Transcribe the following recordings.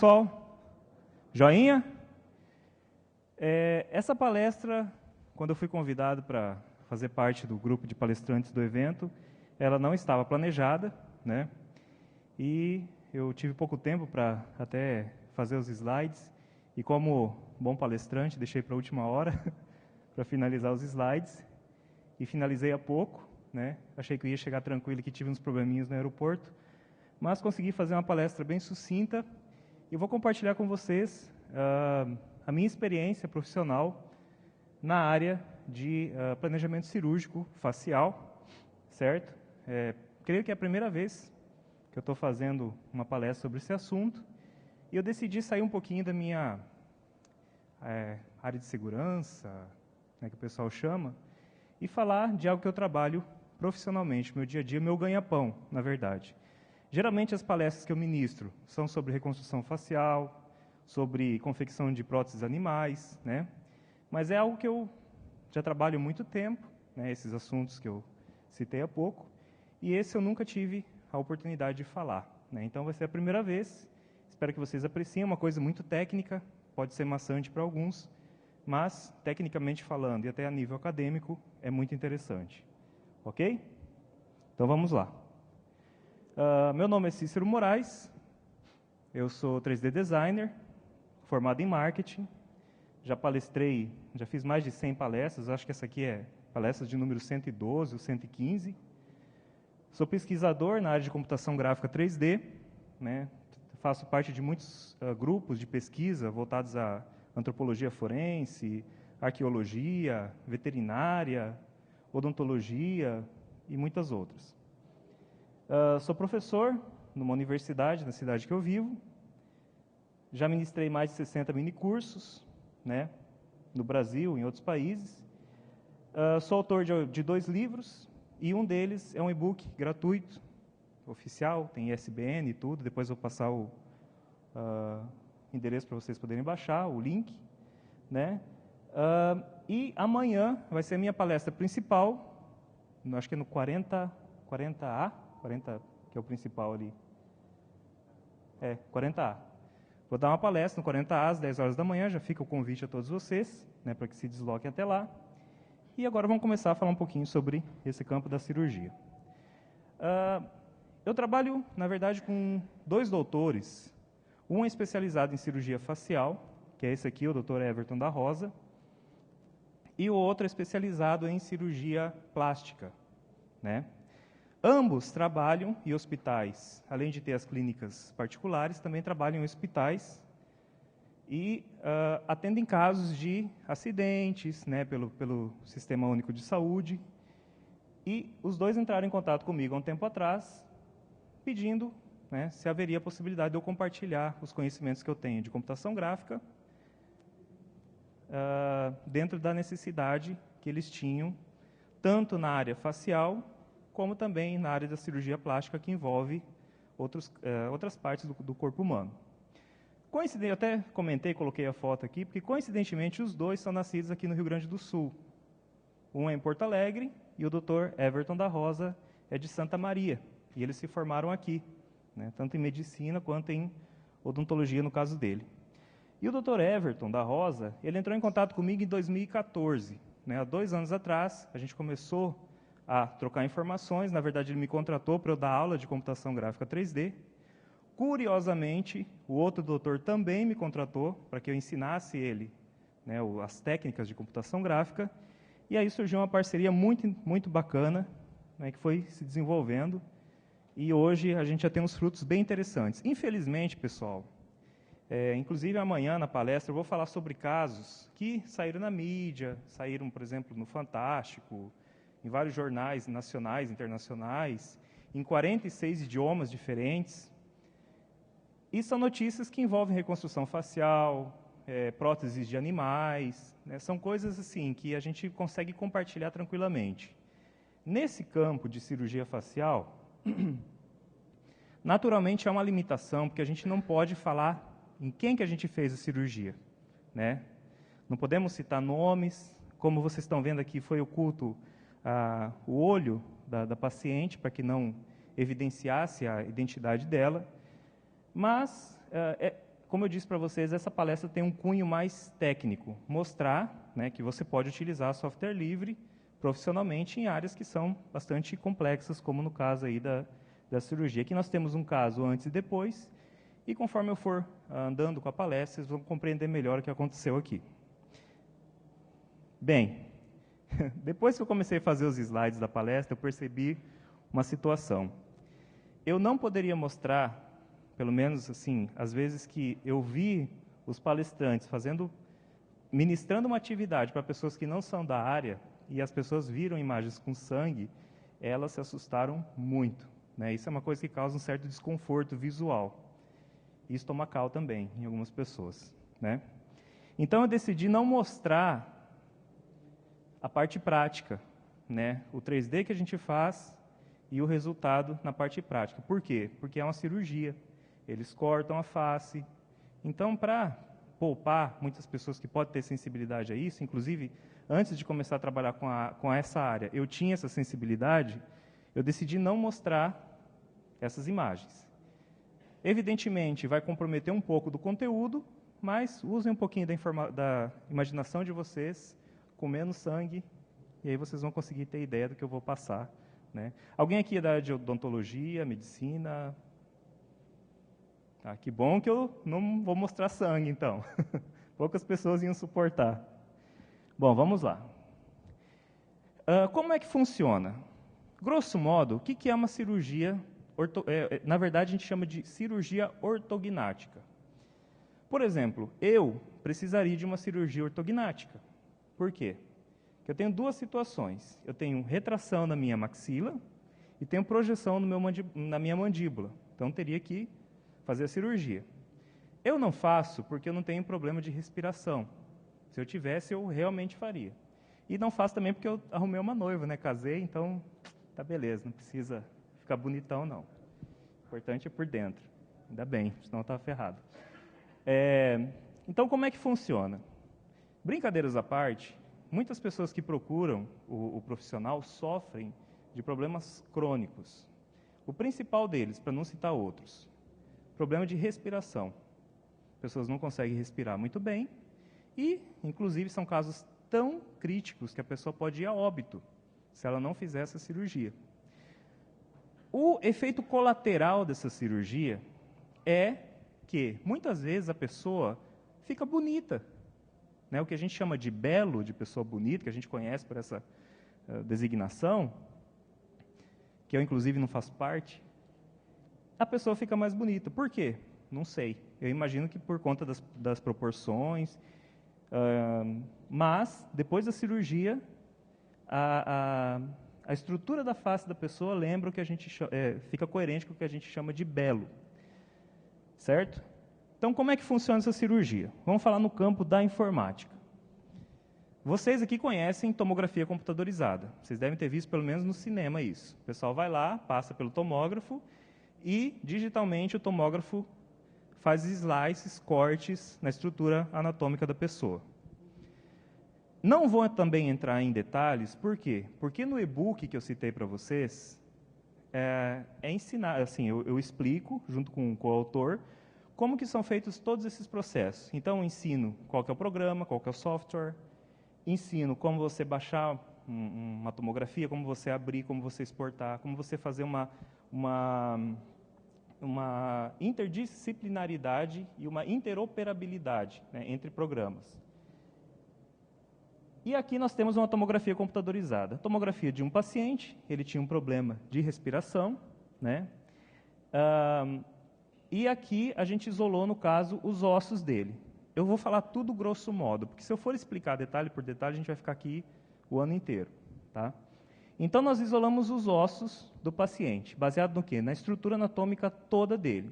Pessoal, joinha? Essa palestra, quando eu fui convidado para fazer parte do grupo de palestrantes do evento, ela não estava planejada, né? E eu tive pouco tempo para até fazer os slides, e como bom palestrante, deixei para a última hora para finalizar os slides, e finalizei há pouco, né? Achei que eu ia chegar tranquilo, que tive uns probleminhas no aeroporto, mas consegui fazer uma palestra bem sucinta, e vou compartilhar com vocês a minha experiência profissional na área de planejamento cirúrgico facial, certo? Creio que é a primeira vez que eu estou fazendo uma palestra sobre esse assunto, e eu decidi sair um pouquinho da minha área de segurança, né, que o pessoal chama, e falar de algo que eu trabalho profissionalmente, meu dia a dia, meu ganha-pão, na verdade. Geralmente as palestras que eu ministro são sobre reconstrução facial, sobre confecção de próteses animais, né? Mas é algo que eu já trabalho há muito tempo, né, esses assuntos que eu citei há pouco, e esse eu nunca tive a oportunidade de falar, né? Então vai ser a primeira vez, espero que vocês apreciem, é uma coisa muito técnica, pode ser maçante para alguns, mas, tecnicamente falando, e até a nível acadêmico, é muito interessante. Ok? Então vamos lá. Meu nome é Cícero Moraes, eu sou 3D designer, formado em marketing, já palestrei, já fiz mais de 100 palestras, acho que essa aqui é palestra de número 112 ou 115. Sou pesquisador na área de computação gráfica 3D, né? Faço parte de muitos grupos de pesquisa voltados à antropologia forense, arqueologia, veterinária, odontologia e muitas outras. Sou professor numa universidade na cidade que eu vivo. Já ministrei mais de 60 minicursos, né, no Brasil e em outros países. Sou autor de 2 livros, e um deles é um e-book gratuito, oficial, tem ISBN e tudo. Depois eu vou passar o endereço para vocês poderem baixar, o link, né? E amanhã vai ser a minha palestra principal, acho que é no 40A, que é o principal ali. 40A. Vou dar uma palestra no 40A às 10 horas da manhã, já fica o convite a todos vocês, né, para que se desloquem até lá. E agora vamos começar a falar um pouquinho sobre esse campo da cirurgia. Eu trabalho, na verdade, com 2 doutores. Um é especializado em cirurgia facial, que é esse aqui, o Dr. Everton da Rosa, e o outro é especializado em cirurgia plástica, né? Ambos trabalham em hospitais, além de ter as clínicas particulares, também trabalham em hospitais e atendem casos de acidentes, né, pelo Sistema Único de Saúde. E os 2 entraram em contato comigo há um tempo atrás, pedindo, né, se haveria a possibilidade de eu compartilhar os conhecimentos que eu tenho de computação gráfica dentro da necessidade que eles tinham, tanto na área facial, como também na área da cirurgia plástica, que envolve outras partes do corpo humano. Eu até comentei, coloquei a foto aqui, porque coincidentemente os 2 são nascidos aqui no Rio Grande do Sul. Um é em Porto Alegre e o Dr. Everton da Rosa é de Santa Maria. E eles se formaram aqui, né, tanto em medicina quanto em odontologia, no caso dele. E o Dr. Everton da Rosa, ele entrou em contato comigo em 2014. Né, há 2 anos atrás, a gente começou a trocar informações. Na verdade, ele me contratou para eu dar aula de computação gráfica 3D. Curiosamente, o outro doutor também me contratou para que eu ensinasse ele, né, as técnicas de computação gráfica. E aí surgiu uma parceria muito, muito bacana, né, que foi se desenvolvendo. E hoje a gente já tem uns frutos bem interessantes. Infelizmente, pessoal, inclusive amanhã na palestra eu vou falar sobre casos que saíram na mídia, saíram, por exemplo, no Fantástico, em vários jornais nacionais, internacionais, em 46 idiomas diferentes. E são notícias que envolvem reconstrução facial, próteses de animais, né? São coisas assim que a gente consegue compartilhar tranquilamente. Nesse campo de cirurgia facial, naturalmente há uma limitação, porque a gente não pode falar em quem que a gente fez a cirurgia, né? Não podemos citar nomes, como vocês estão vendo aqui, foi oculto o olho da paciente, para que não evidenciasse a identidade dela, mas como eu disse para vocês, essa palestra tem um cunho mais técnico, mostrar, né, que você pode utilizar software livre profissionalmente em áreas que são bastante complexas, como no caso aí da cirurgia. Aqui nós temos um caso antes e depois, e conforme eu for andando com a palestra, vocês vão compreender melhor o que aconteceu aqui. Bem, depois que eu comecei a fazer os slides da palestra, eu percebi uma situação. Eu não poderia mostrar, pelo menos assim, às vezes que eu vi os palestrantes ministrando uma atividade para pessoas que não são da área, e as pessoas viram imagens com sangue, elas se assustaram muito, né? Isso é uma coisa que causa um certo desconforto visual. E estomacal também, em algumas pessoas, né? Então eu decidi não mostrar a parte prática, né? O 3D que a gente faz e o resultado na parte prática. Por quê? Porque é uma cirurgia. Eles cortam a face. Então, para poupar muitas pessoas que podem ter sensibilidade a isso, inclusive, antes de começar a trabalhar com essa área, eu tinha essa sensibilidade, eu decidi não mostrar essas imagens. Evidentemente, vai comprometer um pouco do conteúdo, mas usem um pouquinho da imaginação de vocês, com menos sangue, e aí vocês vão conseguir ter ideia do que eu vou passar, né? Alguém aqui é da área de odontologia, medicina? Ah, que bom que eu não vou mostrar sangue, então. Poucas pessoas iam suportar. Bom, vamos lá. Como é que funciona? Grosso modo, o que é uma cirurgia? Na verdade, a gente chama de cirurgia ortognática. Por exemplo, eu precisaria de uma cirurgia ortognática. Por quê? Porque eu tenho duas situações. Eu tenho retração na minha maxila e tenho projeção na minha mandíbula. Então, teria que fazer a cirurgia. Eu não faço porque eu não tenho problema de respiração. Se eu tivesse, eu realmente faria. E não faço também porque eu arrumei uma noiva, né? Casei, então tá beleza, não precisa ficar bonitão, não. O importante é por dentro. Ainda bem, senão eu estava ferrado. Então, como é que funciona? Brincadeiras à parte, muitas pessoas que procuram o profissional sofrem de problemas crônicos. O principal deles, para não citar outros, problema de respiração. Pessoas não conseguem respirar muito bem e, inclusive, são casos tão críticos que a pessoa pode ir a óbito se ela não fizer essa cirurgia. O efeito colateral dessa cirurgia é que, muitas vezes, a pessoa fica bonita, né? O que a gente chama de belo, de pessoa bonita, que a gente conhece por essa designação, que eu, inclusive, não faço parte, a pessoa fica mais bonita. Por quê? Não sei. Eu imagino que por conta das proporções, mas, depois da cirurgia, a estrutura da face da pessoa lembra o que a gente fica coerente com o que a gente chama de belo. Certo? Então, como é que funciona essa cirurgia? Vamos falar no campo da informática. Vocês aqui conhecem tomografia computadorizada. Vocês devem ter visto pelo menos no cinema isso. O pessoal vai lá, passa pelo tomógrafo e, digitalmente, o tomógrafo faz slices, cortes na estrutura anatômica da pessoa. Não vou também entrar em detalhes, por quê? Porque no e-book que eu citei para vocês, ensinar, assim, eu explico, junto com o autor, como que são feitos todos esses processos. Então, eu ensino qual que é o programa, qual que é o software, ensino como você baixar uma tomografia, como você abrir, como você exportar, como você fazer uma interdisciplinaridade e uma interoperabilidade, né, entre programas. E aqui nós temos uma tomografia computadorizada. A tomografia de um paciente, ele tinha um problema de respiração, né? E aqui a gente isolou, no caso, os ossos dele. Eu vou falar tudo grosso modo, porque se eu for explicar detalhe por detalhe, a gente vai ficar aqui o ano inteiro, tá? Então, nós isolamos os ossos do paciente, baseado no quê? Na estrutura anatômica toda dele.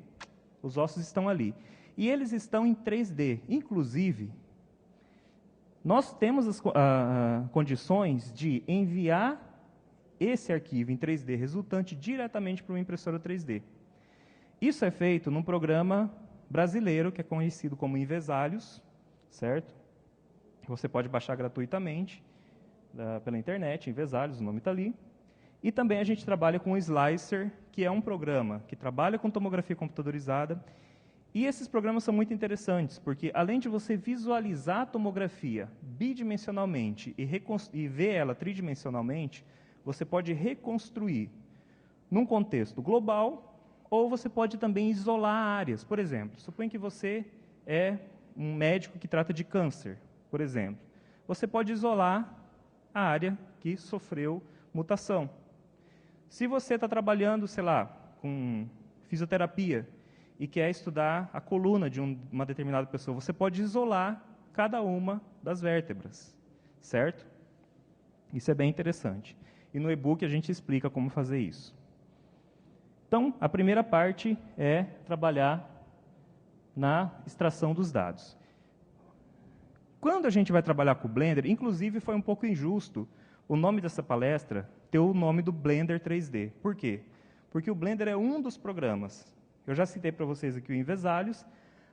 Os ossos estão ali. E eles estão em 3D. Inclusive, nós temos as condições de enviar esse arquivo em 3D resultante diretamente para uma impressora 3D. Isso é feito num programa brasileiro que é conhecido como Invesalhos, certo? Você pode baixar gratuitamente pela internet, Invesalhos, o nome está ali. E também a gente trabalha com o Slicer, que é um programa que trabalha com tomografia computadorizada E esses programas são muito interessantes, porque além de você visualizar a tomografia bidimensionalmente e ver ela tridimensionalmente, você pode reconstruir num contexto global, ou você pode também isolar áreas. Por exemplo, suponha que você é um médico que trata de câncer, por exemplo. Você pode isolar a área que sofreu mutação. Se você está trabalhando, sei lá, com fisioterapia e quer estudar a coluna de uma determinada pessoa, você pode isolar cada uma das vértebras, certo? Isso é bem interessante. E no e-book a gente explica como fazer isso. Então, a primeira parte é trabalhar na extração dos dados. Quando a gente vai trabalhar com o Blender, inclusive foi um pouco injusto o nome dessa palestra ter o nome do Blender 3D. Por quê? Porque o Blender é um dos programas. Eu já citei para vocês aqui o Invesalhos,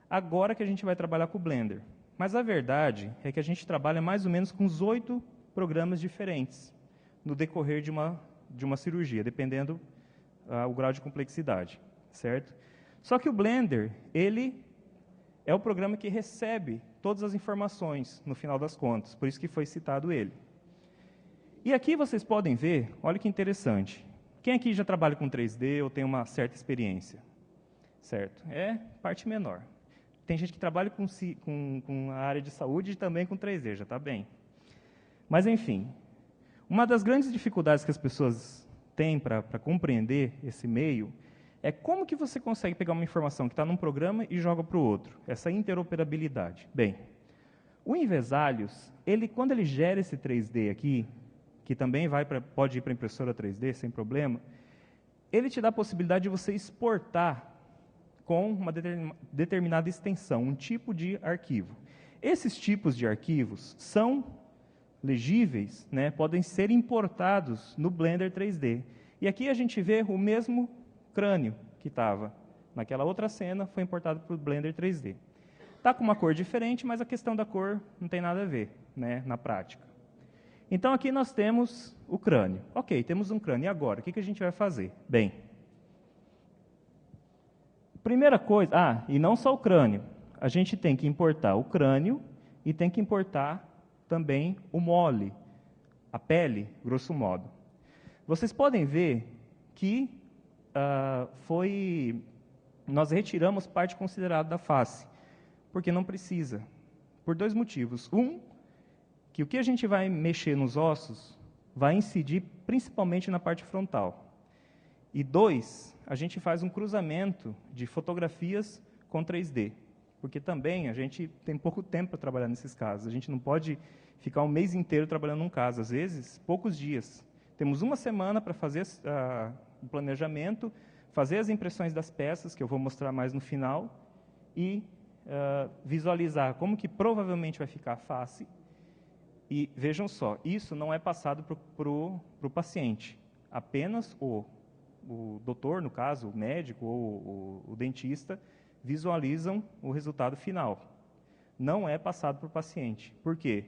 agora que a gente vai trabalhar com o Blender. Mas a verdade é que a gente trabalha mais ou menos com uns 8 programas diferentes no decorrer de uma cirurgia, dependendo o grau de complexidade, certo? Só que o Blender, ele é o programa que recebe todas as informações, no final das contas, por isso que foi citado ele. E aqui vocês podem ver, olha que interessante, quem aqui já trabalha com 3D ou tem uma certa experiência? Certo? É parte menor. Tem gente que trabalha com a área de saúde e também com 3D, já está bem. Mas, enfim, uma das grandes dificuldades que as pessoas têm para compreender esse meio é como que você consegue pegar uma informação que está num programa e joga para o outro, essa interoperabilidade. Bem, o Invesalhos, quando ele gera esse 3D aqui, que também pode ir para a impressora 3D sem problema, ele te dá a possibilidade de você exportar com uma determinada extensão, um tipo de arquivo. Esses tipos de arquivos são legíveis, né, podem ser importados no Blender 3D. E aqui a gente vê o mesmo crânio que estava naquela outra cena, foi importado para o Blender 3D. Está com uma cor diferente, mas a questão da cor não tem nada a ver, né, na prática. Então aqui nós temos o crânio. Ok, temos um crânio. E agora, o que a gente vai fazer? Bem, primeira coisa, e não só o crânio, a gente tem que importar o crânio e tem que importar também o mole, a pele, grosso modo. Vocês podem ver que nós retiramos parte considerável da face, porque não precisa, por 2 motivos. Que o que a gente vai mexer nos ossos vai incidir principalmente na parte frontal. E 2, a gente faz um cruzamento de fotografias com 3D, porque também a gente tem pouco tempo para trabalhar nesses casos. A gente não pode ficar um mês inteiro trabalhando num caso, às vezes, poucos dias. Temos uma semana para fazer o planejamento, fazer as impressões das peças, que eu vou mostrar mais no final, e visualizar como que provavelmente vai ficar a face. E vejam só, isso não é passado para o paciente, apenas o doutor, no caso, o médico ou o dentista, visualizam o resultado final. Não é passado para o paciente. Por quê?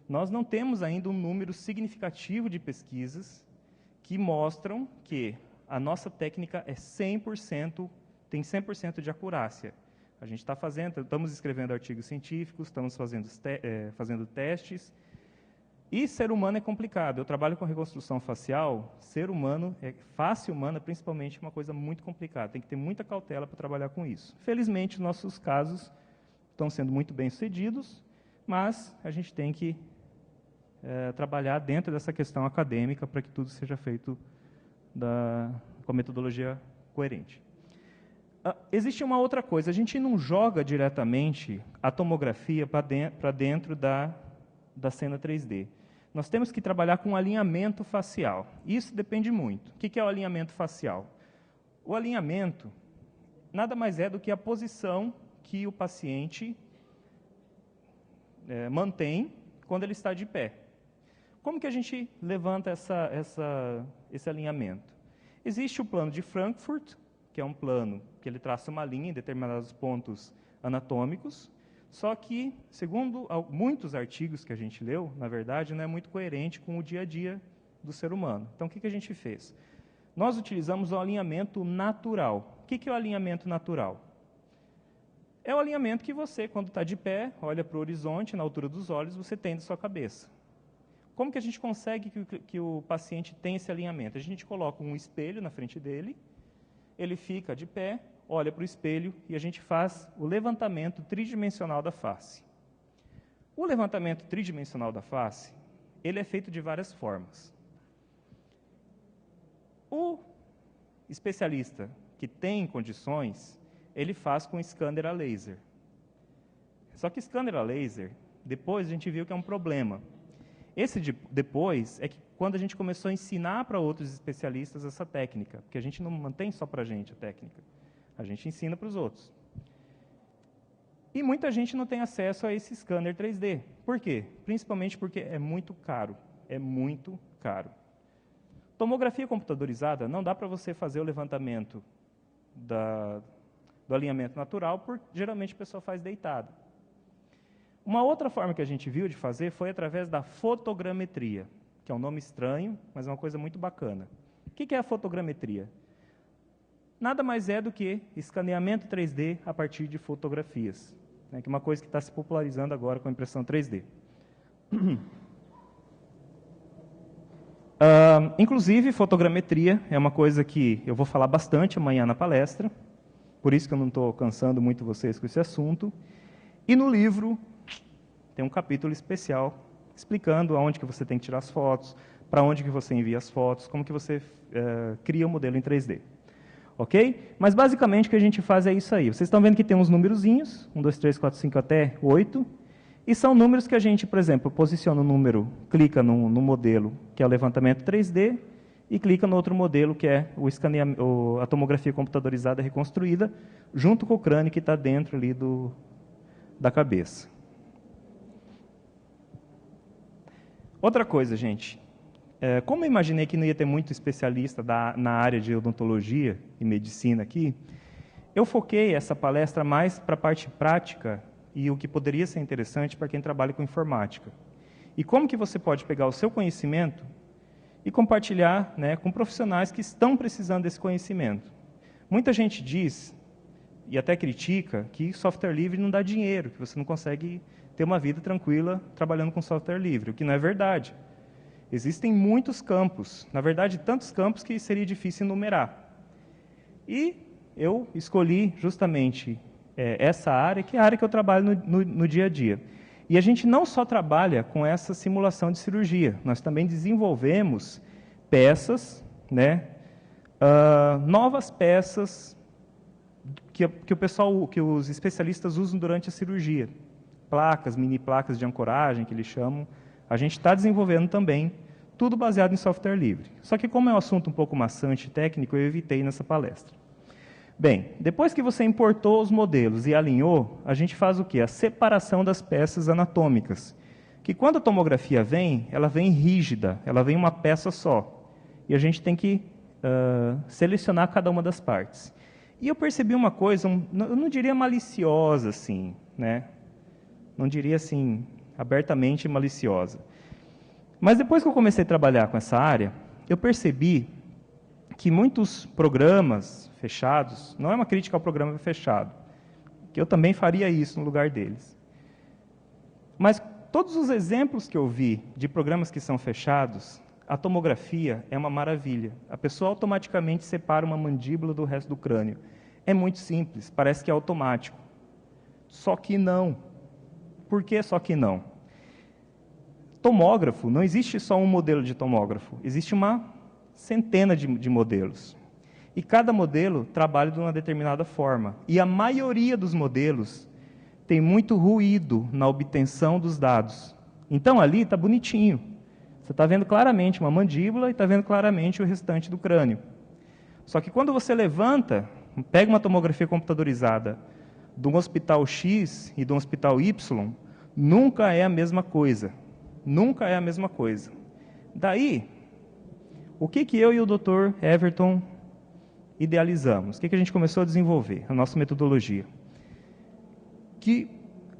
Nós não temos ainda um número significativo de pesquisas que mostram que a nossa técnica é 100%, tem 100% de acurácia. A gente estamos escrevendo artigos científicos, estamos fazendo testes. E ser humano é complicado. Eu trabalho com reconstrução facial, face humana, principalmente, é uma coisa muito complicada. Tem que ter muita cautela para trabalhar com isso. Felizmente, nossos casos estão sendo muito bem sucedidos, mas a gente tem que trabalhar dentro dessa questão acadêmica para que tudo seja feito com a metodologia coerente. Existe uma outra coisa, a gente não joga diretamente a tomografia para dentro da cena 3D. Nós temos que trabalhar com alinhamento facial. Isso depende muito. O que é o alinhamento facial? O alinhamento nada mais é do que a posição que o paciente mantém quando ele está de pé. Como que a gente levanta esse alinhamento? Existe o plano de Frankfurt, que é um plano que ele traça uma linha em determinados pontos anatômicos, só que, segundo muitos artigos que a gente leu, na verdade, não é muito coerente com o dia a dia do ser humano. Então, o que a gente fez? Nós utilizamos o alinhamento natural. O que é o alinhamento natural? é o alinhamento que você, quando está de pé, olha para o horizonte, na altura dos olhos, você tem da sua cabeça. Como que a gente consegue que o paciente tenha esse alinhamento? A gente coloca um espelho na frente dele, ele fica de pé, olha para o espelho e a gente faz o levantamento tridimensional da face. O levantamento tridimensional da face, ele é feito de várias formas. O especialista que tem condições, ele faz com scanner a laser. Só que scanner a laser, depois a gente viu que é um problema. Esse depois é que quando a gente começou a ensinar para outros especialistas essa técnica, porque a gente não mantém só para a gente a técnica, a gente ensina para os outros. E muita gente não tem acesso a esse scanner 3D. Por quê? Principalmente porque é muito caro. É muito caro. Tomografia computadorizada, não dá para você fazer o levantamento do alinhamento natural, porque geralmente a pessoa faz deitada. Uma outra forma que a gente viu de fazer foi através da fotogrametria, que é um nome estranho, mas é uma coisa muito bacana. O que é a fotogrametria? Nada mais é do que escaneamento 3D a partir de fotografias, né, que é uma coisa que está se popularizando agora com a impressão 3D. Inclusive, fotogrametria é uma coisa que eu vou falar bastante amanhã na palestra, por isso que eu não estou cansando muito vocês com esse assunto. E no livro tem um capítulo especial explicando aonde que você tem que tirar as fotos, para onde que você envia as fotos, como que você cria o modelo em 3D. Ok? Mas basicamente o que a gente faz é isso aí. Vocês estão vendo que tem uns numerozinhos, 1, 2, 3, 4, 5 até 8, e são números que a gente, por exemplo, posiciona o número, clica no modelo, que é o levantamento 3D, e clica no outro modelo, que é a tomografia computadorizada reconstruída, junto com o crânio que está dentro ali da cabeça. Outra coisa, gente, como eu imaginei que não ia ter muito especialista na área de odontologia e medicina aqui, eu foquei essa palestra mais para a parte prática e o que poderia ser interessante para quem trabalha com informática. E como que você pode pegar o seu conhecimento e compartilhar, né, com profissionais que estão precisando desse conhecimento. Muita gente diz, e até critica, que software livre não dá dinheiro, que você não consegue ter uma vida tranquila trabalhando com software livre, o que não é verdade. Existem muitos campos, na verdade, tantos campos que seria difícil enumerar. E eu escolhi justamente essa área, que é a área que eu trabalho no dia a dia. E a gente não só trabalha com essa simulação de cirurgia, nós também desenvolvemos peças, né, novas peças que os especialistas usam durante a cirurgia. Placas, mini placas de ancoragem, que eles chamam. A gente está desenvolvendo também, tudo baseado em software livre. Só que como é um assunto um pouco maçante e técnico, eu evitei nessa palestra. Bem, depois que você importou os modelos e alinhou, a gente faz o quê? A separação das peças anatômicas. Que quando a tomografia vem, ela vem rígida, ela vem uma peça só. E a gente tem que selecionar cada uma das partes. E eu percebi uma coisa, eu não diria maliciosa, assim, né? Não diria assim, abertamente maliciosa. Mas depois que eu comecei a trabalhar com essa área, eu percebi que muitos programas fechados, não é uma crítica ao programa fechado, que eu também faria isso no lugar deles. Mas todos os exemplos que eu vi de programas que são fechados, a tomografia é uma maravilha. A pessoa automaticamente separa uma mandíbula do resto do crânio. É muito simples, parece que é automático. Só que não. Por que só que não? Tomógrafo, não existe só um modelo de tomógrafo, existe uma centena de modelos. E cada modelo trabalha de uma determinada forma. E a maioria dos modelos tem muito ruído na obtenção dos dados. Então, ali está bonitinho. Você está vendo claramente uma mandíbula e está vendo claramente o restante do crânio. Só que quando você levanta, pega uma tomografia computadorizada de um hospital X e de um hospital Y, nunca é a mesma coisa. Nunca é a mesma coisa. Daí, o que eu e o Dr. Everton idealizamos? O que a gente começou a desenvolver? A nossa metodologia. Que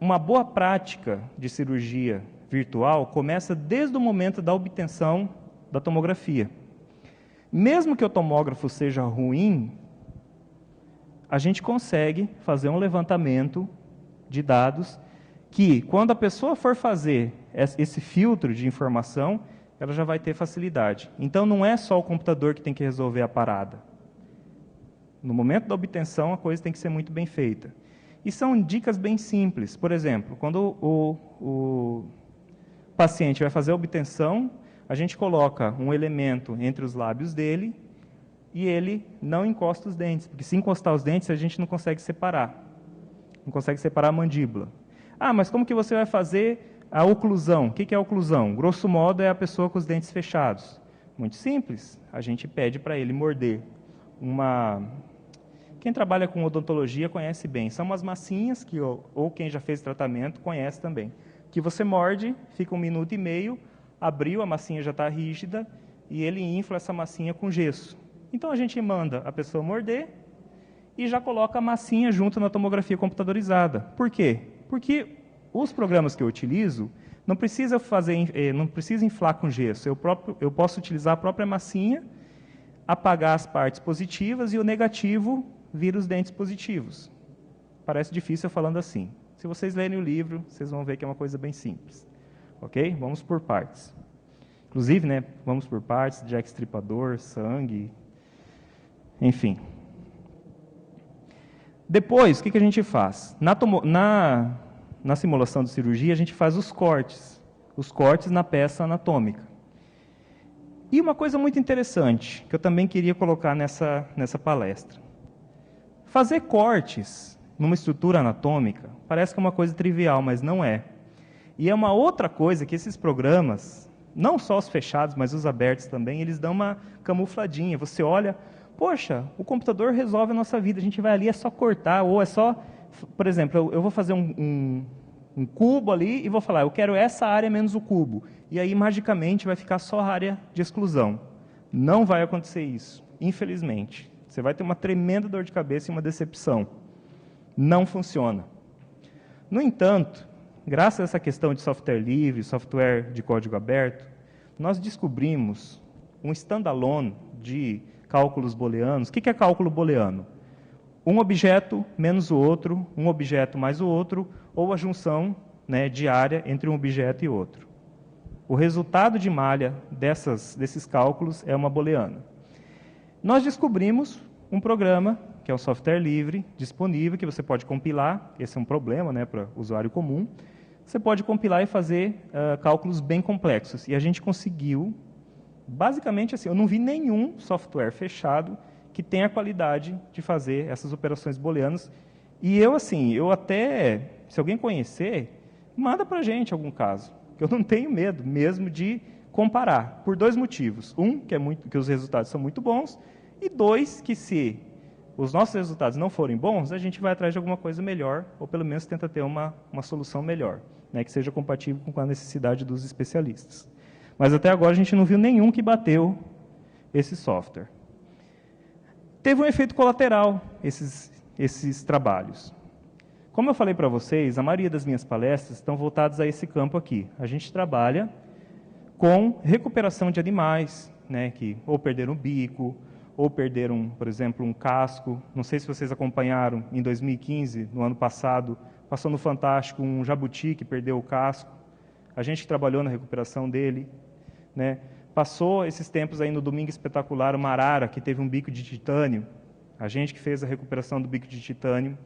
uma boa prática de cirurgia virtual começa desde o momento da obtenção da tomografia. Mesmo que o tomógrafo seja ruim, a gente consegue fazer um levantamento de dados que, quando a pessoa for fazer esse filtro de informação, ela já vai ter facilidade. Então, não é só o computador que tem que resolver a parada. No momento da obtenção, a coisa tem que ser muito bem feita. E são dicas bem simples. Por exemplo, quando o paciente vai fazer a obtenção, a gente coloca um elemento entre os lábios dele e ele não encosta os dentes, porque se encostar os dentes, a gente não consegue separar. Não consegue separar a mandíbula. Ah, mas como que você vai fazer a oclusão? O que é a oclusão? Grosso modo, é a pessoa com os dentes fechados. Muito simples. A gente pede para ele morder uma... Quem trabalha com odontologia conhece bem. São umas massinhas, que, ou quem já fez tratamento conhece também. Que você morde, fica 1 minuto e meio, abriu, a massinha já está rígida, e ele infla essa massinha com gesso. Então, a gente manda a pessoa morder e já coloca a massinha junto na tomografia computadorizada. Por quê? Porque os programas que eu utilizo não precisa inflar com gesso. Eu posso utilizar a própria massinha, apagar as partes positivas e o negativo vira os dentes positivos. Parece difícil eu falando assim. Se vocês lerem o livro, vocês vão ver que é uma coisa bem simples. Ok? Vamos por partes. Inclusive, né, vamos por partes, jack estripador, sangue, enfim. Depois, o que a gente faz? Na simulação de cirurgia, a gente faz os cortes na peça anatômica. E uma coisa muito interessante, que eu também queria colocar nessa palestra. Fazer cortes numa estrutura anatômica parece que é uma coisa trivial, mas não é. E é uma outra coisa que esses programas, não só os fechados, mas os abertos também, eles dão uma camufladinha. Você olha, poxa, o computador resolve a nossa vida, a gente vai ali, é só cortar, ou é só... Por exemplo, eu vou fazer um cubo ali e vou falar, eu quero essa área menos o cubo. E aí, magicamente, vai ficar só a área de exclusão. Não vai acontecer isso, infelizmente. Você vai ter uma tremenda dor de cabeça e uma decepção. Não funciona. No entanto, graças a essa questão de software livre, software de código aberto, nós descobrimos um standalone de cálculos booleanos. O que é cálculo booleano? Um objeto menos o outro, um objeto mais o outro, ou a junção, né, de área entre um objeto e outro. O resultado de malha desses cálculos é uma booleana. Nós descobrimos um programa, que é um software livre, disponível, que você pode compilar. Esse é um problema, né, para o usuário comum. Você pode compilar e fazer cálculos bem complexos. E a gente conseguiu, basicamente assim, eu não vi nenhum software fechado que tenha a qualidade de fazer essas operações booleanas. E eu até, se alguém conhecer, manda para a gente algum caso. Que eu não tenho medo mesmo de comparar, por 2 motivos. Um, que os resultados são muito bons, e 2, que se os nossos resultados não forem bons, a gente vai atrás de alguma coisa melhor, ou pelo menos tenta ter uma solução melhor, né, que seja compatível com a necessidade dos especialistas. Mas até agora a gente não viu nenhum que bateu esse software. Teve um efeito colateral, esses trabalhos. Como eu falei para vocês, a maioria das minhas palestras estão voltadas a esse campo aqui. A gente trabalha com recuperação de animais, né, que ou perderam o bico, ou perderam, por exemplo, um casco. Não sei se vocês acompanharam, em 2015, no ano passado, passou no Fantástico um jabuti que perdeu o casco. A gente trabalhou na recuperação dele, né? Passou esses tempos aí no Domingo Espetacular uma arara que teve um bico de titânio. A gente que fez a recuperação do bico de titânio.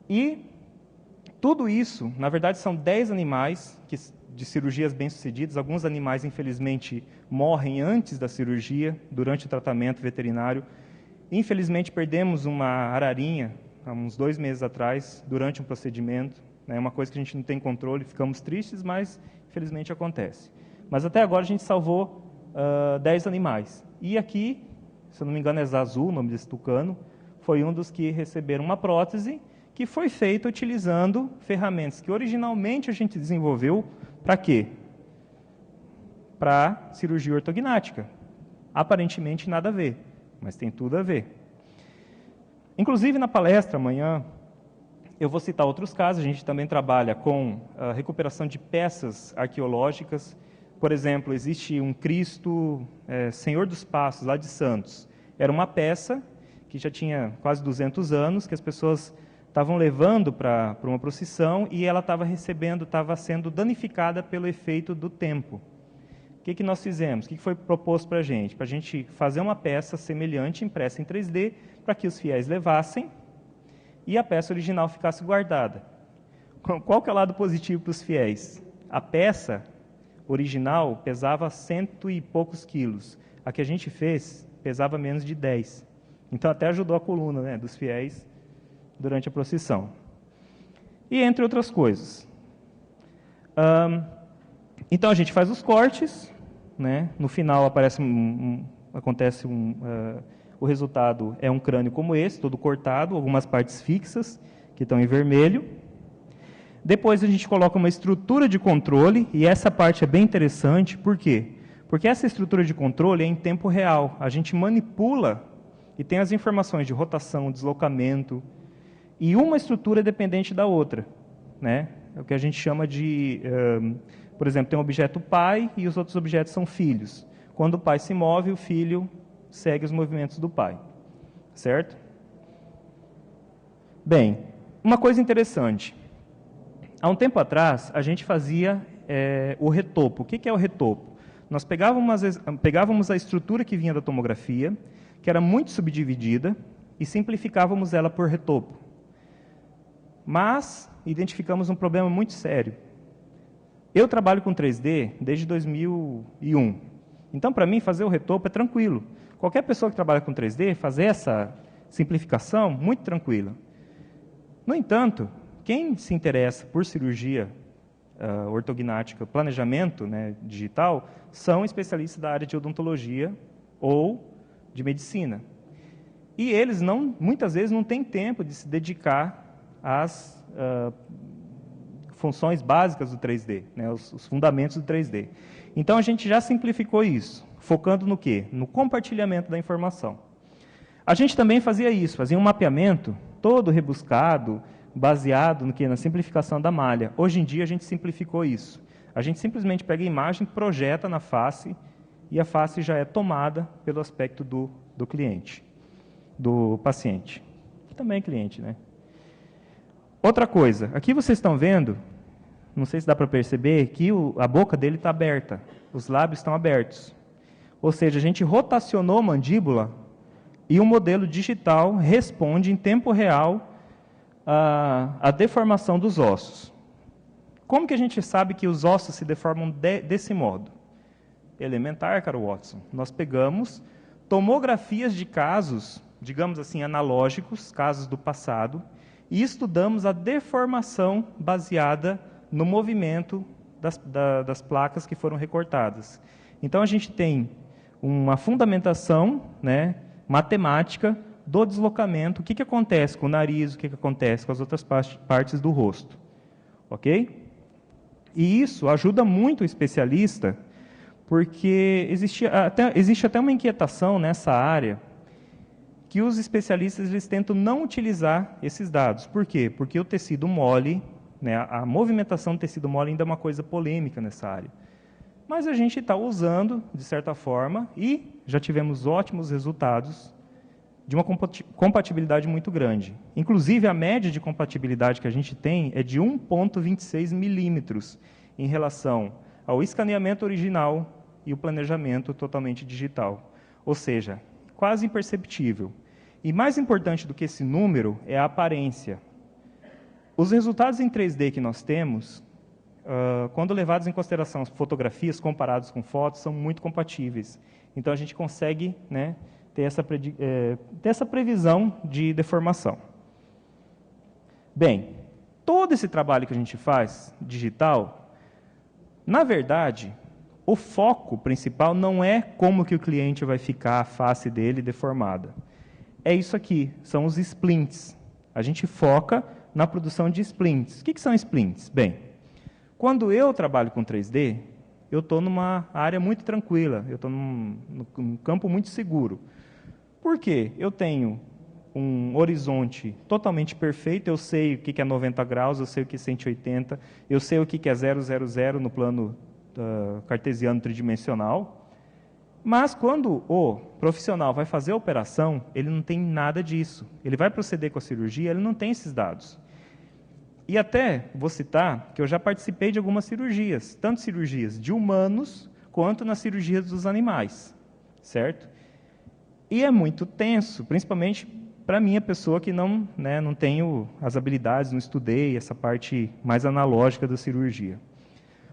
E tudo isso, na verdade, são 10 animais de cirurgias bem-sucedidas. Alguns animais, infelizmente, morrem antes da cirurgia, durante o tratamento veterinário. Infelizmente, perdemos uma ararinha, há uns 2 meses atrás, durante um procedimento. É uma coisa que a gente não tem controle, ficamos tristes, mas, infelizmente, acontece. Mas, até agora, a gente salvou 10 animais. E aqui, se eu não me engano, é Zazu, o nome desse tucano, foi um dos que receberam uma prótese, que foi feita utilizando ferramentas que originalmente a gente desenvolveu para quê? Para cirurgia ortognática. Aparentemente nada a ver, mas tem tudo a ver. Inclusive na palestra amanhã, eu vou citar outros casos. A gente também trabalha com a recuperação de peças arqueológicas. Por exemplo, existe um Cristo Senhor dos Passos, lá de Santos. Era uma peça que já tinha quase 200 anos, que as pessoas estavam levando para uma procissão e ela estava sendo danificada pelo efeito do tempo. O que nós fizemos? O que foi proposto para a gente? Para a gente fazer uma peça semelhante, impressa em 3D, para que os fiéis levassem e a peça original ficasse guardada. Qual que é o lado positivo para os fiéis? A peça original pesava 100 e poucos quilos. A que a gente fez pesava menos de 10. Então até ajudou a coluna, né, dos fiéis durante a procissão. E entre outras coisas. Então a gente faz os cortes, né, no final aparece o resultado é um crânio como esse, todo cortado, algumas partes fixas, que estão em vermelho. Depois a gente coloca uma estrutura de controle, e essa parte é bem interessante, por quê? Porque essa estrutura de controle é em tempo real. A gente manipula e tem as informações de rotação, deslocamento, e uma estrutura é dependente da outra, né? É o que a gente chama de, por exemplo, tem um objeto pai e os outros objetos são filhos. Quando o pai se move, o filho segue os movimentos do pai, certo? Bem, uma coisa interessante. Há um tempo atrás, a gente fazia o retopo. O que é o retopo? Nós pegávamos a estrutura que vinha da tomografia, que era muito subdividida, e simplificávamos ela por retopo. Mas identificamos um problema muito sério. Eu trabalho com 3D desde 2001. Então, para mim, fazer o retopo é tranquilo. Qualquer pessoa que trabalha com 3D, fazer essa simplificação, muito tranquila. No entanto, quem se interessa por cirurgia ortognática, planejamento, né, digital, são especialistas da área de odontologia ou de medicina. E eles, muitas vezes, não têm tempo de se dedicar às funções básicas do 3D, né, os fundamentos do 3D. Então, a gente já simplificou isso, focando no quê? No compartilhamento da informação. A gente também fazia isso, fazia um mapeamento todo rebuscado, baseado no quê? Na simplificação da malha. Hoje em dia, a gente simplificou isso. A gente simplesmente pega a imagem, projeta na face, e a face já é tomada pelo aspecto do cliente, do paciente, que também é cliente, né? Outra coisa, aqui vocês estão vendo, não sei se dá para perceber, que a boca dele está aberta, os lábios estão abertos. Ou seja, a gente rotacionou a mandíbula e o modelo digital responde em tempo real a deformação dos ossos. Como que a gente sabe que os ossos se deformam desse modo? Elementar, caro Watson. Nós pegamos tomografias de casos, digamos assim, analógicos, casos do passado, e estudamos a deformação baseada no movimento das placas que foram recortadas. Então, a gente tem uma fundamentação, né, matemática do deslocamento, o que acontece com o nariz, o que acontece com as outras partes do rosto. Ok? E isso ajuda muito o especialista, porque existe até uma inquietação nessa área, que os especialistas eles tentam não utilizar esses dados. Por quê? Porque o tecido mole, né, a movimentação do tecido mole ainda é uma coisa polêmica nessa área. Mas a gente está usando, de certa forma, e já tivemos ótimos resultados de uma compatibilidade muito grande. Inclusive, a média de compatibilidade que a gente tem é de 1,26 milímetros em relação ao escaneamento original e o planejamento totalmente digital. Ou seja, quase imperceptível. E mais importante do que esse número é a aparência. Os resultados em 3D que nós temos, quando levados em consideração as fotografias comparados com fotos, são muito compatíveis. Então, a gente consegue, né, ter essa previsão de deformação. Bem, todo esse trabalho que a gente faz, digital, na verdade, o foco principal não é como que o cliente vai ficar a face dele deformada. É isso aqui, são os splints. A gente foca na produção de splints. O que são splints? Bem, quando eu trabalho com 3D, eu estou numa área muito tranquila, eu estou num campo muito seguro. Por quê? Eu tenho um horizonte totalmente perfeito, eu sei o que é 90 graus, eu sei o que é 180, eu sei o que é 000 no plano cartesiano tridimensional, Mas quando o profissional vai fazer a operação, ele não tem nada disso. Ele vai proceder com a cirurgia, ele não tem esses dados. E até vou citar que eu já participei de algumas cirurgias, tanto cirurgias de humanos quanto nas cirurgias dos animais, certo? E é muito tenso, principalmente para mim, a pessoa que não tenho as habilidades, não estudei essa parte mais analógica da cirurgia.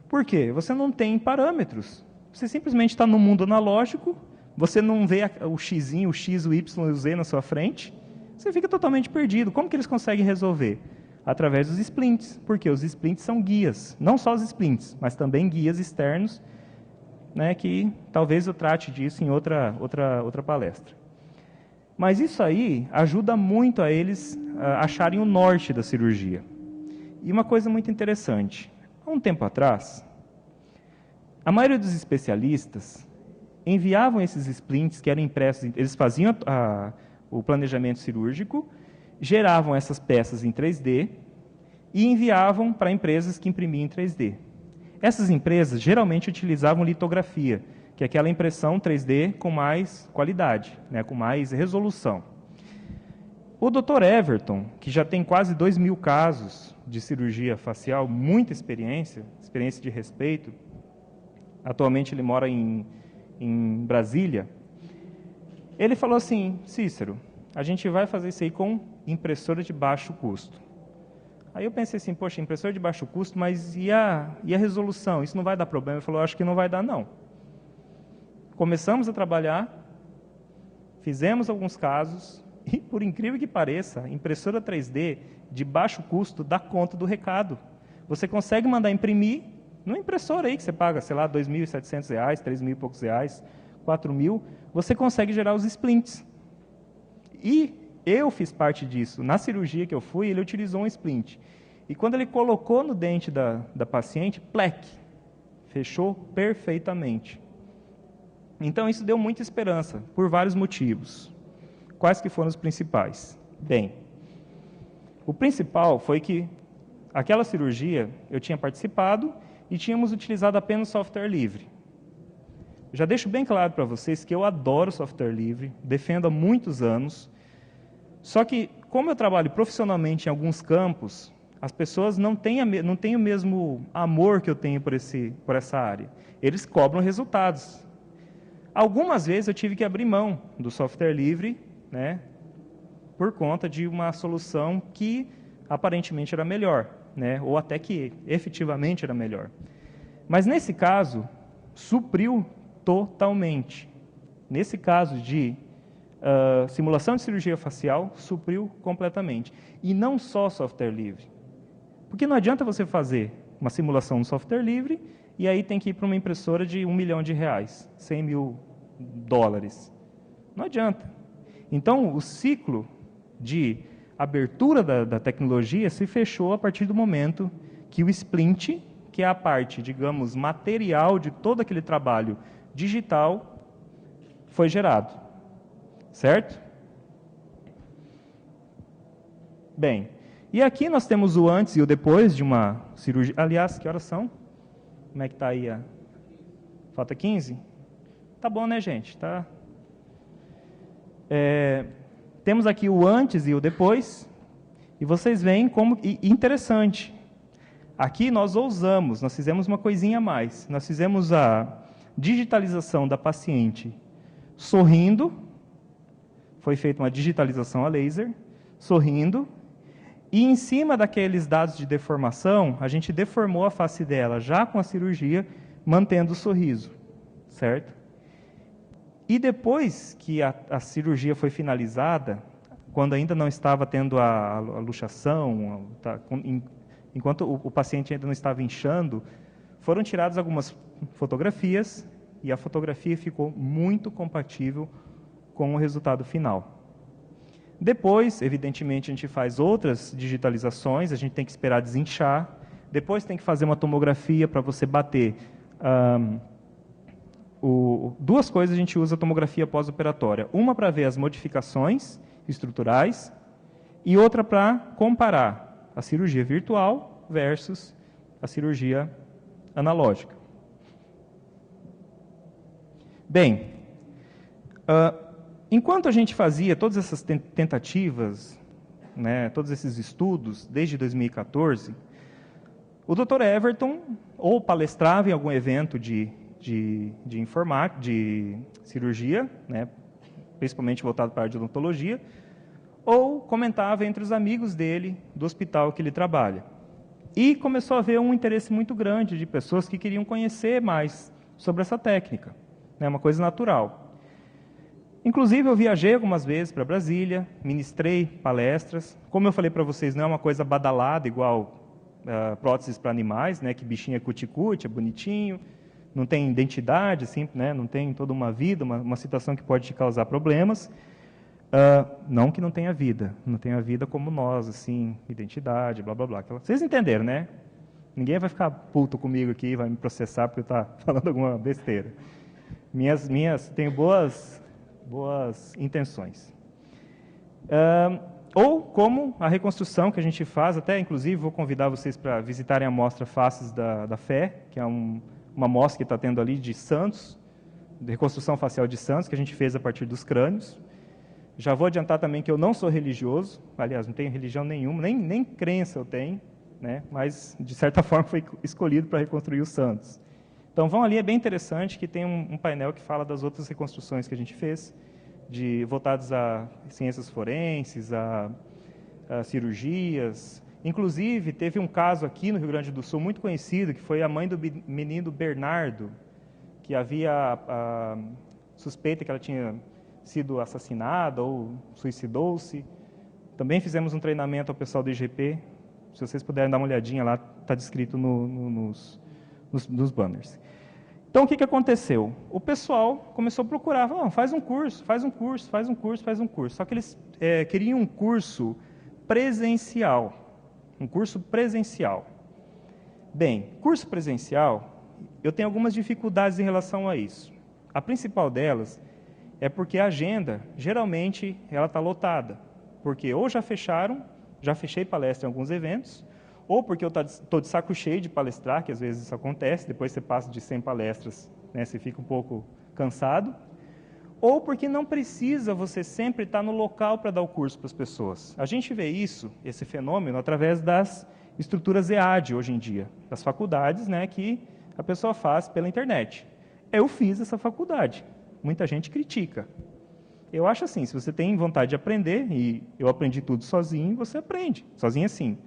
Por quê? Você não tem parâmetros. Você simplesmente está no mundo analógico, você não vê o xizinho, o x, o y e o z na sua frente, você fica totalmente perdido. Como que eles conseguem resolver? Através dos splints, porque os splints são guias, não só os splints, mas também guias externos, né, que talvez eu trate disso em outra palestra. Mas isso aí ajuda muito a eles acharem o norte da cirurgia. E uma coisa muito interessante, há um tempo atrás, a maioria dos especialistas enviavam esses splints que eram impressos, eles faziam o planejamento cirúrgico, geravam essas peças em 3D e enviavam para empresas que imprimiam em 3D. Essas empresas geralmente utilizavam litografia, que é aquela impressão 3D com mais qualidade, né, com mais resolução. O Dr. Everton, que já tem quase 2.000 casos de cirurgia facial, muita experiência de respeito, atualmente ele mora em Brasília, ele falou assim: Cícero, a gente vai fazer isso aí com impressora de baixo custo. Aí eu pensei assim, poxa, impressora de baixo custo, mas e a resolução? Isso não vai dar problema? Ele falou, acho que não vai dar, não. Começamos a trabalhar, fizemos alguns casos, e por incrível que pareça, impressora 3D de baixo custo dá conta do recado. Você consegue mandar imprimir numa impressora aí que você paga, sei lá, R$ 2.700, R$ 3.000 e poucos reais, R$ 4.000, você consegue gerar os splints. E eu fiz parte disso. Na cirurgia que eu fui, ele utilizou um splint. E quando ele colocou no dente da paciente, plec, fechou perfeitamente. Então, isso deu muita esperança, por vários motivos. Quais que foram os principais? Bem, o principal foi que aquela cirurgia eu tinha participado e tínhamos utilizado apenas software livre. Já deixo bem claro para vocês que eu adoro software livre, defendo há muitos anos, só que, como eu trabalho profissionalmente em alguns campos, as pessoas não têm o mesmo amor que eu tenho por essa área. Eles cobram resultados. Algumas vezes eu tive que abrir mão do software livre, né, por conta de uma solução que aparentemente era melhor, né, ou até que efetivamente era melhor. Mas nesse caso, supriu totalmente. Nesse caso de simulação de cirurgia facial, supriu completamente. E não só software livre. Porque não adianta você fazer uma simulação no software livre e aí tem que ir para uma impressora de R$1 milhão, $100.000. Não adianta. Então, o ciclo de abertura da tecnologia se fechou a partir do momento que o splint, que é a parte, digamos, material de todo aquele trabalho digital, foi gerado. Certo? Bem, e aqui nós temos o antes e o depois de uma cirurgia. Aliás, que horas são? Como é que está aí? Falta 15? Tá bom, né, gente? Tá. Temos aqui o antes e o depois. E vocês veem como... interessante. Aqui nós ousamos, nós fizemos uma coisinha a mais. Nós fizemos a digitalização da paciente sorrindo. Foi feita uma digitalização a laser, sorrindo, e em cima daqueles dados de deformação, a gente deformou a face dela já com a cirurgia, mantendo o sorriso, certo? E depois que a cirurgia foi finalizada, quando ainda não estava tendo a luxação, enquanto o paciente ainda não estava inchando, foram tiradas algumas fotografias, e a fotografia ficou muito compatível com o resultado final. Depois, evidentemente, a gente faz outras digitalizações, a gente tem que esperar desinchar, depois tem que fazer uma tomografia para você bater. Duas coisas a gente usa a tomografia pós-operatória. Uma para ver as modificações estruturais e outra para comparar a cirurgia virtual versus a cirurgia analógica. Bem, Enquanto a gente fazia todas essas tentativas, né, todos esses estudos, desde 2014, o Dr. Everton ou palestrava em algum evento de informática, de cirurgia, né, principalmente voltado para a área de odontologia, ou comentava entre os amigos dele do hospital que ele trabalha. E começou a haver um interesse muito grande de pessoas que queriam conhecer mais sobre essa técnica, né, uma coisa natural. Inclusive, eu viajei algumas vezes para Brasília, ministrei palestras. Como eu falei para vocês, não é uma coisa badalada, igual próteses para animais, né, que bichinho é cuticute, é bonitinho, não tem identidade, assim, né, não tem toda uma vida, uma situação que pode te causar problemas. Não que não tenha vida como nós, assim, identidade, blá, blá, blá. Vocês entenderam, né? Ninguém vai ficar puto comigo aqui, vai me processar porque eu estou falando alguma besteira. Tenho boas intenções. Ou como a reconstrução que a gente faz, até inclusive vou convidar vocês para visitarem a mostra Faces da Fé, que é uma mostra que está tendo ali de Santos, de reconstrução facial de Santos, que a gente fez a partir dos crânios. Já vou adiantar também que eu não sou religioso, aliás, não tenho religião nenhuma, nem crença eu tenho, né? Mas, de certa forma, foi escolhido para reconstruir os santos. Então, vão ali, é bem interessante, que tem um painel que fala das outras reconstruções que a gente fez, voltadas a ciências forenses, a cirurgias. Inclusive, teve um caso aqui no Rio Grande do Sul muito conhecido, que foi a mãe do menino Bernardo, que havia a suspeita que ela tinha sido assassinada ou suicidou-se. Também fizemos um treinamento ao pessoal do IGP. Se vocês puderem dar uma olhadinha lá, está descrito nos banners. Então, o que aconteceu? O pessoal começou a procurar, faz um curso. Só que eles queriam um curso presencial. Bem, curso presencial, eu tenho algumas dificuldades em relação a isso. A principal delas é porque a agenda, geralmente, ela está lotada. Porque ou já fechei palestra em alguns eventos, ou porque eu estou de saco cheio de palestrar, que às vezes isso acontece, depois você passa de 100 palestras, né, você fica um pouco cansado, ou porque não precisa você sempre estar no local para dar o curso para as pessoas. A gente vê esse fenômeno, através das estruturas EAD hoje em dia, das faculdades, né, que a pessoa faz pela internet. Eu fiz essa faculdade. Muita gente critica. Eu acho assim, se você tem vontade de aprender, e eu aprendi tudo sozinho, você aprende. Sozinho assim,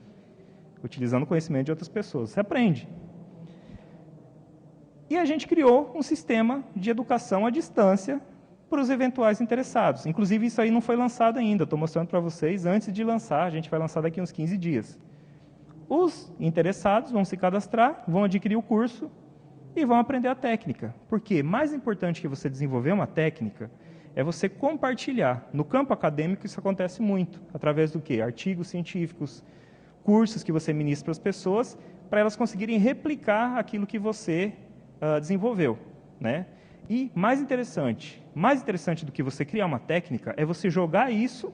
utilizando o conhecimento de outras pessoas. Você aprende. E a gente criou um sistema de educação à distância para os eventuais interessados. Inclusive, isso aí não foi lançado ainda. Estou mostrando para vocês antes de lançar. A gente vai lançar daqui uns 15 dias. Os interessados vão se cadastrar, vão adquirir o curso e vão aprender a técnica. Porque mais importante que você desenvolver uma técnica é você compartilhar. No campo acadêmico isso acontece muito. Através do quê? Artigos científicos, cursos que você ministra para as pessoas, para elas conseguirem replicar aquilo que você desenvolveu, né? E mais interessante do que você criar uma técnica é você jogar isso,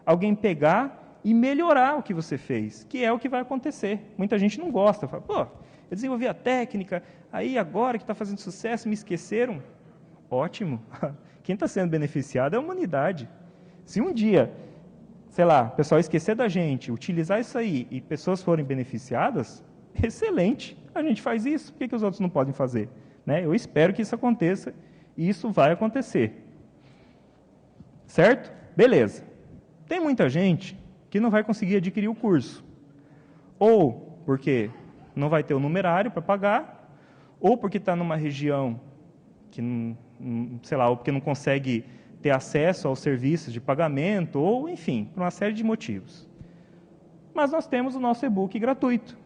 alguém pegar e melhorar o que você fez, que é o que vai acontecer. Muita gente não gosta, fala, pô, eu desenvolvi a técnica, aí agora que está fazendo sucesso me esqueceram. Ótimo, quem está sendo beneficiado é a humanidade. Se um dia, sei lá, o pessoal esquecer da gente, utilizar isso aí e pessoas forem beneficiadas, excelente, a gente faz isso, por que os outros não podem fazer? Né? Eu espero que isso aconteça e isso vai acontecer. Certo? Beleza. Tem muita gente que não vai conseguir adquirir o curso. Ou porque não vai ter o numerário para pagar, ou porque está numa região que, sei lá, ou porque não consegue ter acesso aos serviços de pagamento, ou, enfim, por uma série de motivos. Mas nós temos o nosso e-book gratuito.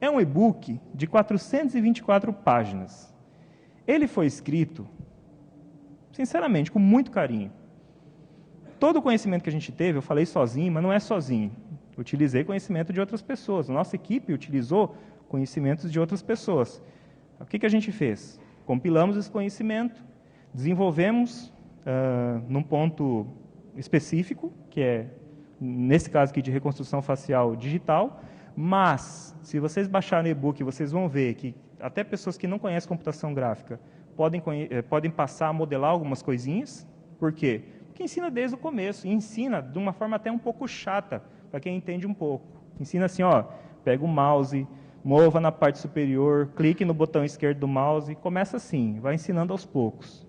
É um e-book de 424 páginas. Ele foi escrito, sinceramente, com muito carinho. Todo o conhecimento que a gente teve, eu falei sozinho, mas não é sozinho. Utilizei conhecimento de outras pessoas. A nossa equipe utilizou conhecimentos de outras pessoas. O que a gente fez? Compilamos esse conhecimento, desenvolvemos num ponto específico, que é, nesse caso aqui, de reconstrução facial digital, mas, se vocês baixarem o e-book, vocês vão ver que até pessoas que não conhecem computação gráfica podem passar a modelar algumas coisinhas, Por quê? Porque ensina desde o começo, e ensina de uma forma até um pouco chata, para quem entende um pouco. Ensina assim, ó, pega o mouse, mova na parte superior, clique no botão esquerdo do mouse, começa assim, vai ensinando aos poucos.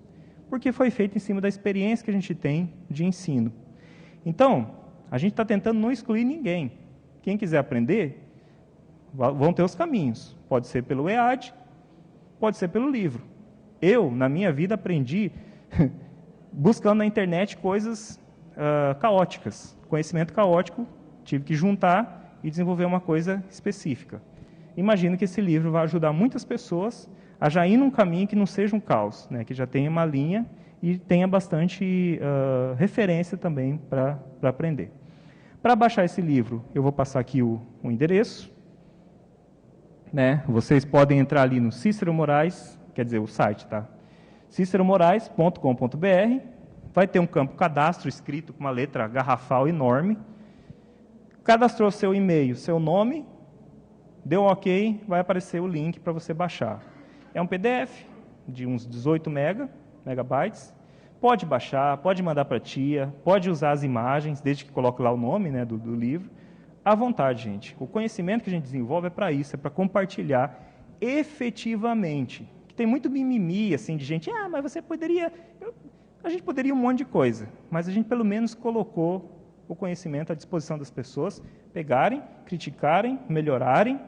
Porque foi feito em cima da experiência que a gente tem de ensino. Então, a gente está tentando não excluir ninguém. Quem quiser aprender, vão ter os caminhos. Pode ser pelo EAD, pode ser pelo livro. Eu, na minha vida, aprendi buscando na internet coisas caóticas. Conhecimento caótico, tive que juntar e desenvolver uma coisa específica. Imagino que esse livro vai ajudar muitas pessoas a já ir num caminho que não seja um caos, né? Que já tenha uma linha e tenha bastante referência também para aprender. Para baixar esse livro, eu vou passar aqui o endereço. Né? Vocês podem entrar ali no Cícero Moraes, quer dizer, o site, tá? ciceromorais.com.br, vai ter um campo cadastro escrito com uma letra garrafal enorme. Cadastrou seu e-mail, seu nome, deu um ok, vai aparecer o link para você baixar. É um PDF de uns 18 megabytes. Pode baixar, pode mandar para a tia, pode usar as imagens, desde que coloque lá o nome, né, do livro. À vontade, gente. O conhecimento que a gente desenvolve é para isso, é para compartilhar efetivamente. Tem muito mimimi, assim, de gente, mas você poderia... A gente poderia um monte de coisa, mas a gente pelo menos colocou o conhecimento à disposição das pessoas, pegarem, criticarem, melhorarem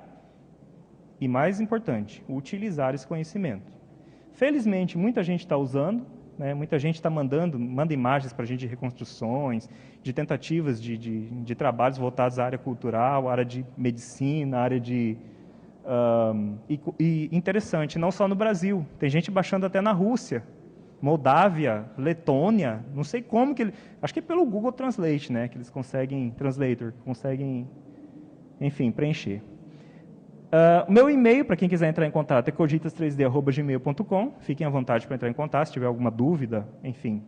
e, mais importante, utilizar esse conhecimento. Felizmente, muita gente está usando, né, muita gente está manda imagens para a gente de reconstruções, de tentativas de trabalhos voltados à área cultural, à área de medicina, à área de... E interessante, não só no Brasil, tem gente baixando até na Rússia, Moldávia, Letônia, não sei como que acho que é pelo Google Translate, né, que eles conseguem, enfim, preencher. O meu e-mail, para quem quiser entrar em contato, é cogitas3d@gmail.com, fiquem à vontade para entrar em contato, se tiver alguma dúvida, enfim.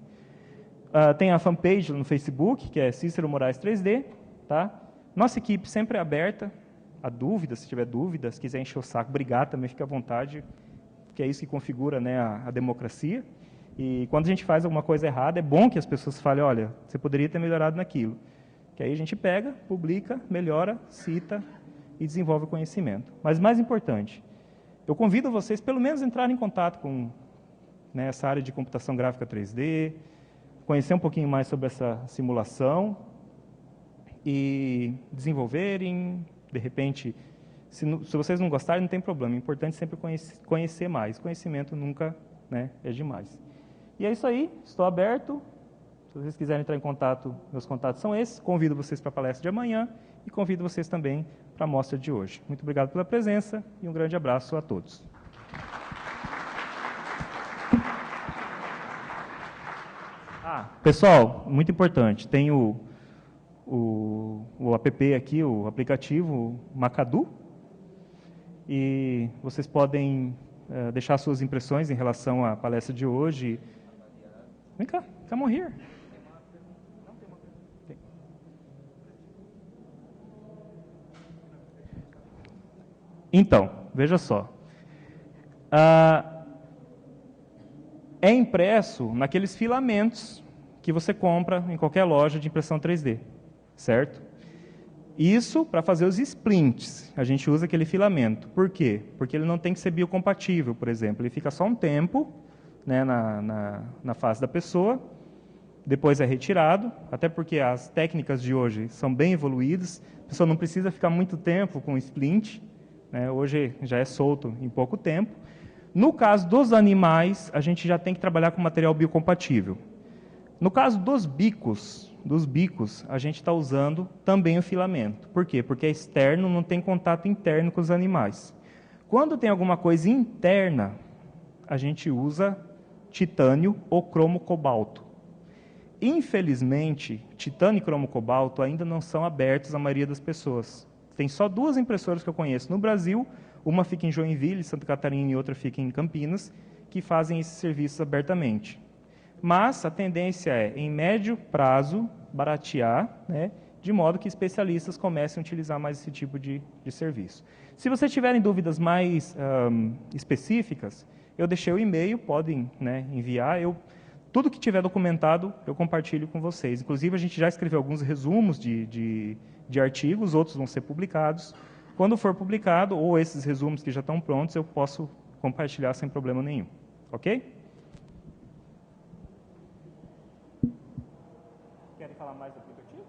Tem a fanpage no Facebook, que é Cícero Moraes 3D, tá? Nossa equipe sempre é aberta a dúvidas, se tiver dúvidas, se quiser encher o saco, brigar também, fique à vontade, que é isso que configura, né, a democracia. E quando a gente faz alguma coisa errada, é bom que as pessoas falem, olha, você poderia ter melhorado naquilo. Que aí a gente pega, publica, melhora, cita e desenvolve o conhecimento. Mas mais importante, eu convido vocês pelo menos a entrarem em contato com, né, essa área de computação gráfica 3D, conhecer um pouquinho mais sobre essa simulação e desenvolverem. De repente, se vocês não gostarem, não tem problema. É importante sempre conhecer mais. Conhecimento nunca, né, é demais. E é isso aí. Estou aberto. Se vocês quiserem entrar em contato, meus contatos são esses. Convido vocês para a palestra de amanhã e convido vocês também para a mostra de hoje. Muito obrigado pela presença e um grande abraço a todos. Pessoal, muito importante. Tem o app aqui, o aplicativo Macadu, e vocês podem deixar suas impressões em relação à palestra de hoje. Vem cá, come on here. Então, veja só. É impresso naqueles filamentos que você compra em qualquer loja de impressão 3D. Certo? Isso para fazer os splints, a gente usa aquele filamento. Por quê? Porque ele não tem que ser biocompatível, por exemplo. Ele fica só um tempo, né, na face da pessoa, depois é retirado, até porque as técnicas de hoje são bem evoluídas, a pessoa não precisa ficar muito tempo com o splint, né, hoje já é solto em pouco tempo. No caso dos animais, a gente já tem que trabalhar com material biocompatível. No caso dos bicos, a gente está usando também o filamento. Por quê? Porque é externo, não tem contato interno com os animais. Quando tem alguma coisa interna, a gente usa titânio ou cromo cobalto. Infelizmente, titânio e cromo cobalto ainda não são abertos à maioria das pessoas. Tem só 2 impressoras que eu conheço no Brasil, uma fica em Joinville, Santa Catarina, e outra fica em Campinas, que fazem esses serviços abertamente. Mas a tendência é, em médio prazo, baratear, né, de modo que especialistas comecem a utilizar mais esse tipo de serviço. Se vocês tiverem dúvidas mais específicas, eu deixei o e-mail, podem, né, enviar. Eu tudo que tiver documentado, eu compartilho com vocês. Inclusive, a gente já escreveu alguns resumos de artigos, outros vão ser publicados. Quando for publicado, ou esses resumos que já estão prontos, eu posso compartilhar sem problema nenhum. Ok? Querem falar mais do aplicativo?